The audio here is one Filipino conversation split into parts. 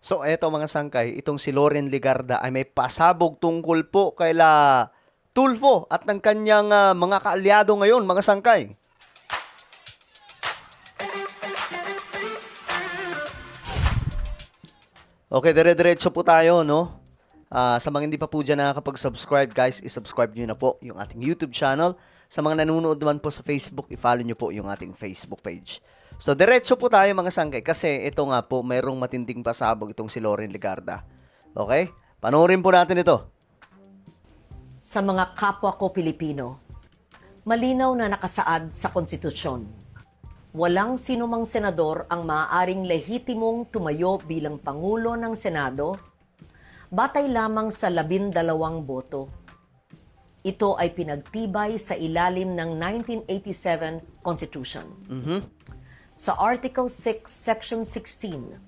So eto mga sangkay, itong si Loren Ligarda ay may pasabog tungkol po kaila Tulfo at ng kanyang mga kaalyado ngayon, mga sangkay. Okay, dire-diretso po tayo, no? Sa mga hindi pa po dyan nakakapag-subscribe, guys, isubscribe nyo na po yung ating YouTube channel. Sa mga nanonood naman po sa Facebook, i-follow nyo po yung ating Facebook page. So, diretso po tayo mga sangkay kasi ito nga po, mayroong matinding pasabog itong si Loren Ligarda. Okay? Panoorin po natin ito. Sa mga kapwa ko Pilipino, malinaw na nakasaad sa konstitusyon. Walang sinumang senador ang maaaring lehitimong tumayo bilang Pangulo ng Senado batay lamang sa 12 boto. Ito ay pinagtibay sa ilalim ng 1987 Constitution. Sa Article 6, Section 16,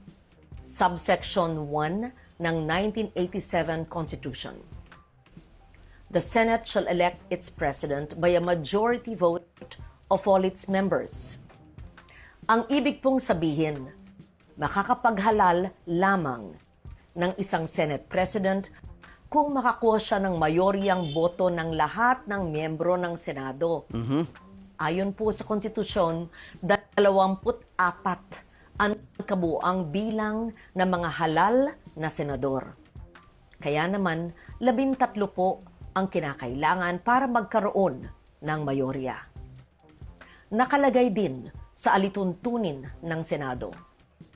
Subsection 1 ng 1987 Constitution. The Senate shall elect its president by a majority vote of all its members. Ang ibig pong sabihin, makakapaghalal lamang ng isang Senate President kung makakuha siya ng mayoryang boto ng lahat ng miyembro ng Senado. Ayon po sa konstitusyon, 24 ang kabuuang bilang ng mga halal na senador. Kaya naman, 13 po ang kinakailangan para magkaroon ng mayorya. Nakalagay din sa alituntunin ng Senado,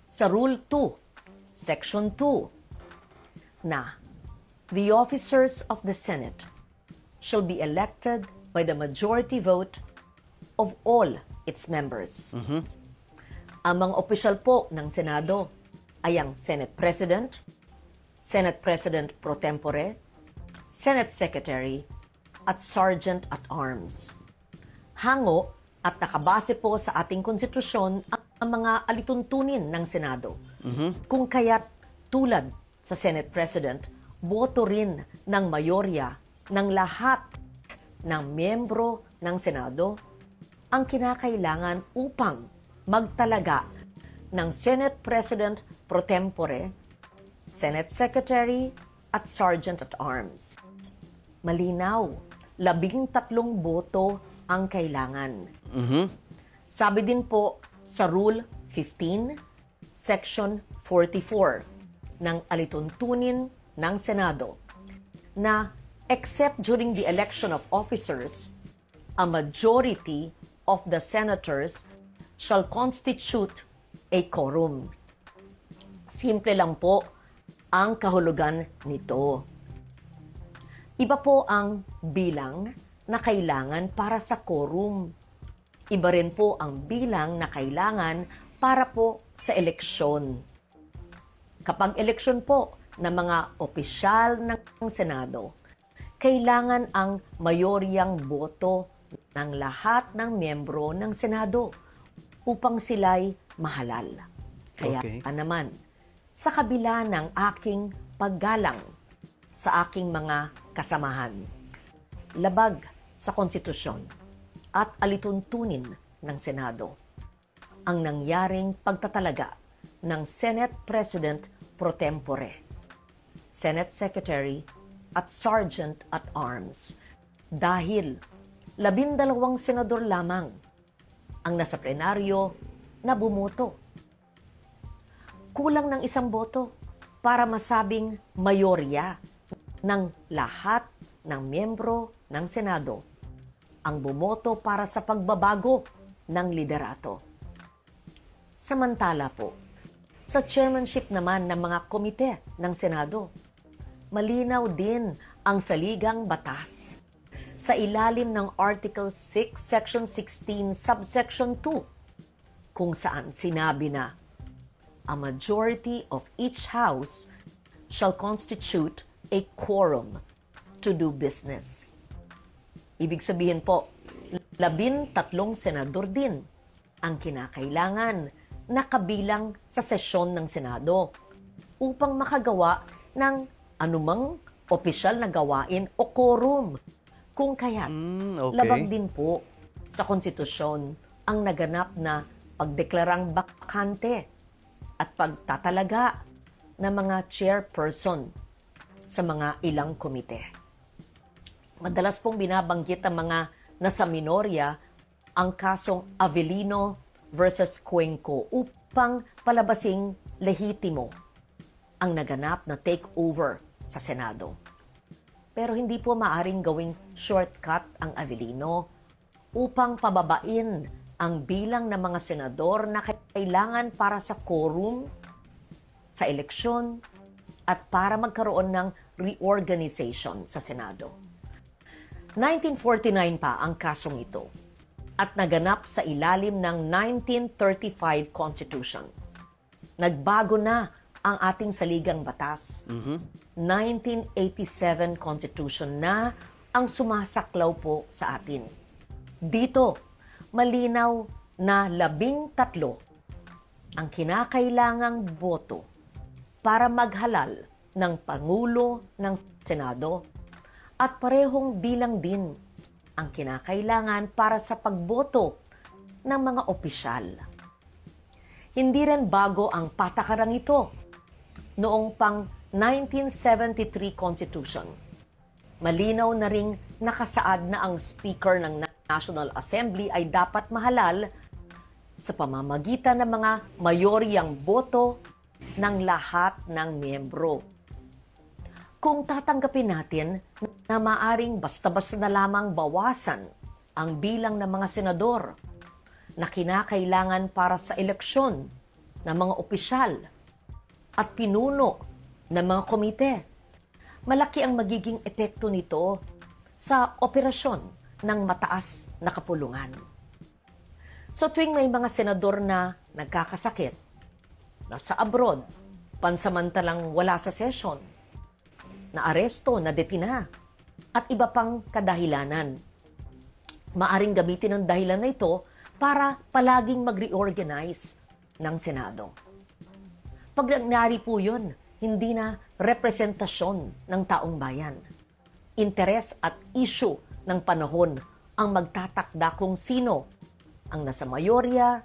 sa Rule 2, Section 2, na the officers of the Senate shall be elected by the majority vote of all its members. Ang mga opisyal po ng Senado ay ang Senate President, Senate President pro tempore, Senate Secretary, at Sergeant at Arms. Hango at nakabase po sa ating konstitusyon ang mga alituntunin ng Senado. Kung kaya't tulad sa Senate President, boto rin ng mayorya ng lahat ng miyembro ng Senado ang kinakailangan upang magtalaga ng Senate President pro tempore, Senate Secretary, at Sergeant at Arms. Malinaw, 13 boto ang kailangan. Sabi din po sa Rule 15, Section 44 ng alituntunin ng Senado na except during the election of officers, a majority of the senators shall constitute a quorum. Simple lang po ang kahulugan nito. Iba po ang bilang na kailangan para sa quorum. Iba rin po ang bilang na kailangan para po sa eleksyon. Kapag eleksyon po ng mga opisyal ng Senado, kailangan ang mayoryang boto ng lahat ng miyembro ng Senado upang sila'y mahalal. Kaya naman, sa kabila ng aking paggalang sa aking mga kasamahan, labag sa konstitusyon at alituntunin ng Senado, ang nangyaring pagtatalaga ng Senate President pro tempore, Senate Secretary, at Sergeant at Arms dahil 12 senador lamang ang nasa plenaryo na bumoto. Kulang ng 1 boto para masabing mayorya ng lahat ng miyembro ng Senado ang bumoto para sa pagbabago ng liderato. Samantala po, sa chairmanship naman ng mga komite ng Senado, malinaw din ang saligang batas sa ilalim ng Article 6, Section 16, Subsection 2, kung saan sinabi na a majority of each house shall constitute a quorum to do business. Ibig sabihin po, 13 senador din ang kinakailangan na kabilang sa sesyon ng Senado upang makagawa ng anumang opisyal na gawain o quorum. Kung kaya't, labag din po sa konstitusyon ang naganap na pagdeklarang bakante at pagtatalaga na mga chairperson sa mga ilang komite. Madalas pong binabanggit ang mga nasa minorya ang kasong Avellino versus Cuenco upang palabasing lehitimo ang naganap na takeover sa Senado. Pero hindi po maaring gawing shortcut ang Avellino upang pababain ang bilang ng mga senador na kailangan para sa quorum, sa eleksyon, at para magkaroon ng reorganization sa Senado. 1949 pa ang kasong ito at naganap sa ilalim ng 1935 Constitution. Nagbago na ang ating saligang batas. 1987 Constitution na ang sumasaklaw po sa atin. Dito, malinaw na 13 ang kinakailangang boto para maghalal ng Pangulo ng Senado at parehong bilang din ang kinakailangan para sa pagboto ng mga opisyal. Hindi rin bago ang patakarang ito noong pang 1973 Constitution. Malinaw na ring nakasaad na ang Speaker ng National Assembly ay dapat mahalal sa pamamagitan ng mga mayoryang boto ng lahat ng miyembro. Kung tatanggapin natin na maaring basta-basta na lamang bawasan ang bilang ng mga senador na kinakailangan para sa eleksyon ng mga opisyal at pinuno ng mga komite, malaki ang magiging epekto nito sa operasyon ng mataas na kapulungan. So tuwing may mga senador na nagkakasakit, nasa abroad, pansamantalang wala sa session, na aresto, na detina, at iba pang kadahilanan. Maaring gamitin ang dahilan na ito para palaging mag-reorganize ng Senado. Pag nangyari po yun, hindi na representasyon ng taong bayan. Interes at issue ng panahon ang magtatakda kung sino ang nasa mayorya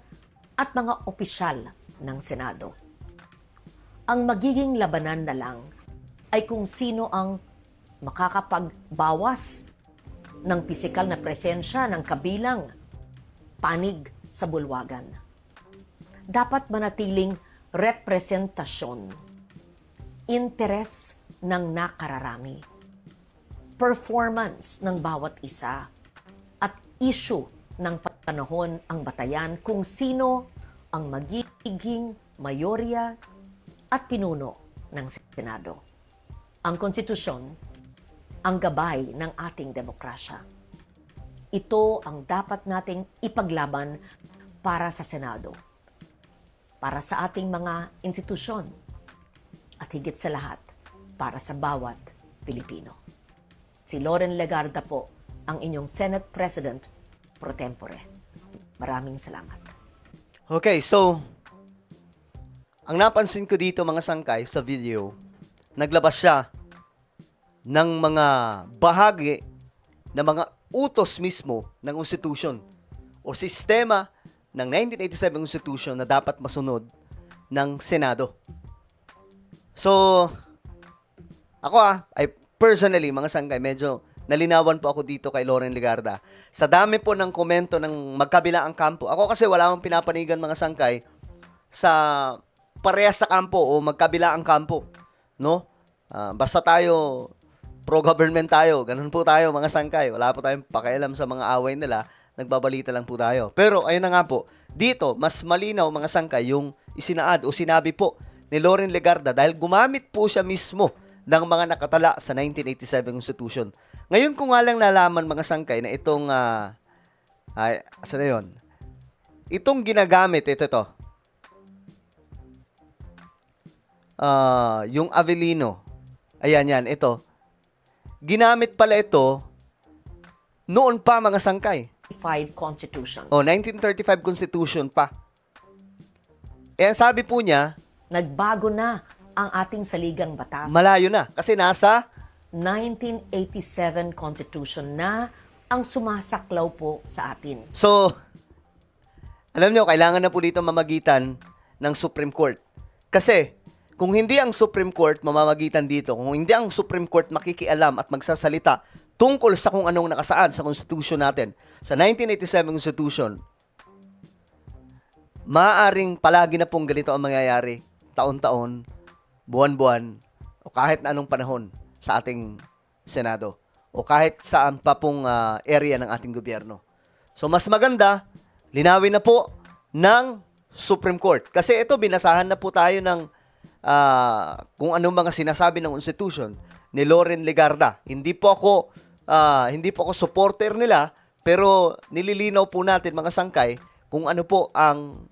at mga opisyal ng Senado. Ang magiging labanan na lang ay kung sino ang makakapagbawas ng pisikal na presensya ng kabilang panig sa bulwagan. Dapat manatiling representasyon, interes ng nakararami, performance ng bawat isa, at issue ng panahon ang batayan kung sino ang magiging mayorya at pinuno ng Senado. Ang konstitusyon, ang gabay ng ating demokrasya. Ito ang dapat nating ipaglaban para sa Senado, para sa ating mga institusyon, at higit sa lahat, para sa bawat Pilipino. Si Loren Legarda po, ang inyong Senate President pro tempore. Maraming salamat. Okay, so, ang napansin ko dito mga sangkay sa video, naglabas siya ng mga bahagi ng mga utos mismo ng institution o sistema ng 1987 Constitution na dapat masunod ng Senado. So, ako ay personally, mga sangkay, medyo nalinawan po ako dito kay Loren Legarda. Sa dami po ng komento ng magkabilaang kampo, ako kasi wala akong pinapanigan mga sangkay sa parehas sa kampo o magkabilaang kampo, no? Basta tayo pro-government tayo, ganun po tayo mga sangkay. Wala po tayong pakialam sa mga away nila, nagbabalita lang po tayo. Pero ayun na nga po, dito mas malinaw mga sangkay yung isinaad o sinabi po ni Loren Legarda dahil gumamit po siya mismo ng mga nakatala sa 1987 Constitution. Ngayon ko nga lang nalaman mga sangkay na itong saan na yun? Itong ginagamit, ito. Yung Avellino. Ayan, yan, ito. Ginamit pala ito noon pa mga sangkay. 5 Constitution. 1935 Constitution pa. Eh, sabi po niya, Nagbago na ang ating saligang batas. malayo na. Kasi nasa 1987 Constitution na ang sumasaklaw po sa atin. So, alam nyo, kailangan na po dito mamagitan ng Supreme Court. Kasi, kung hindi ang Supreme Court mamamagitan dito, kung hindi ang Supreme Court makikialam at magsasalita tungkol sa kung anong nakasaad sa Constitution natin, sa 1987 Constitution, maaaring palagi na pong ganito ang mangyayari, taon-taon, buwan-buwan, o kahit na anong panahon sa ating Senado, o kahit saan pa pong area ng ating gobyerno. So, mas maganda, linawin na po ng Supreme Court. Kasi ito, binasahan na po tayo ng kung anong mga sinasabi ng Constitution ni Loren Legarda. Hindi po ako supporter nila, pero nililinaw po natin mga sangkay kung ano po ang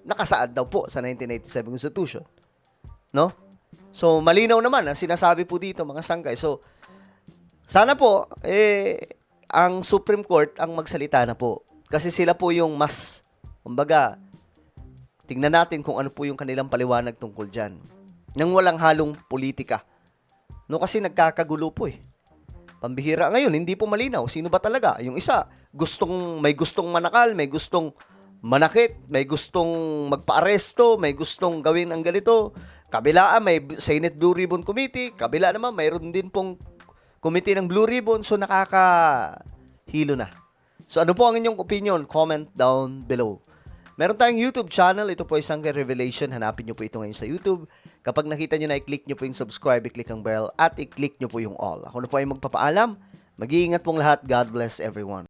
nakasaad daw po sa 1987 Constitution. No? So, malinaw naman ang sinasabi po dito mga sangkay. So, sana po, ang Supreme Court ang magsalita na po. Kasi sila po yung mas, kumbaga, tingnan natin kung ano po yung kanilang paliwanag tungkol dyan. Nang walang halong politika. No, kasi nagkakagulo po eh. Pambihira ngayon, hindi po malinaw. Sino ba talaga? Yung isa, may gustong manakal, may gustong manakit, may gustong magpa-aresto, may gustong gawin ang ganito. Kabilaan, may Senate Blue Ribbon Committee. Kabila naman, mayroon din pong committee ng Blue Ribbon. So, nakakahilo na. So, ano po ang inyong opinion? Comment down below. Meron tayong YouTube channel. Ito po ay Sangkay Revelation. Hanapin nyo po ito ngayon sa YouTube. Kapag nakita nyo na, i-click nyo po yung subscribe, i-click ang bell, at i-click nyo po yung all. Ako na po ay magpapaalam. Mag-iingat pong lahat. God bless everyone.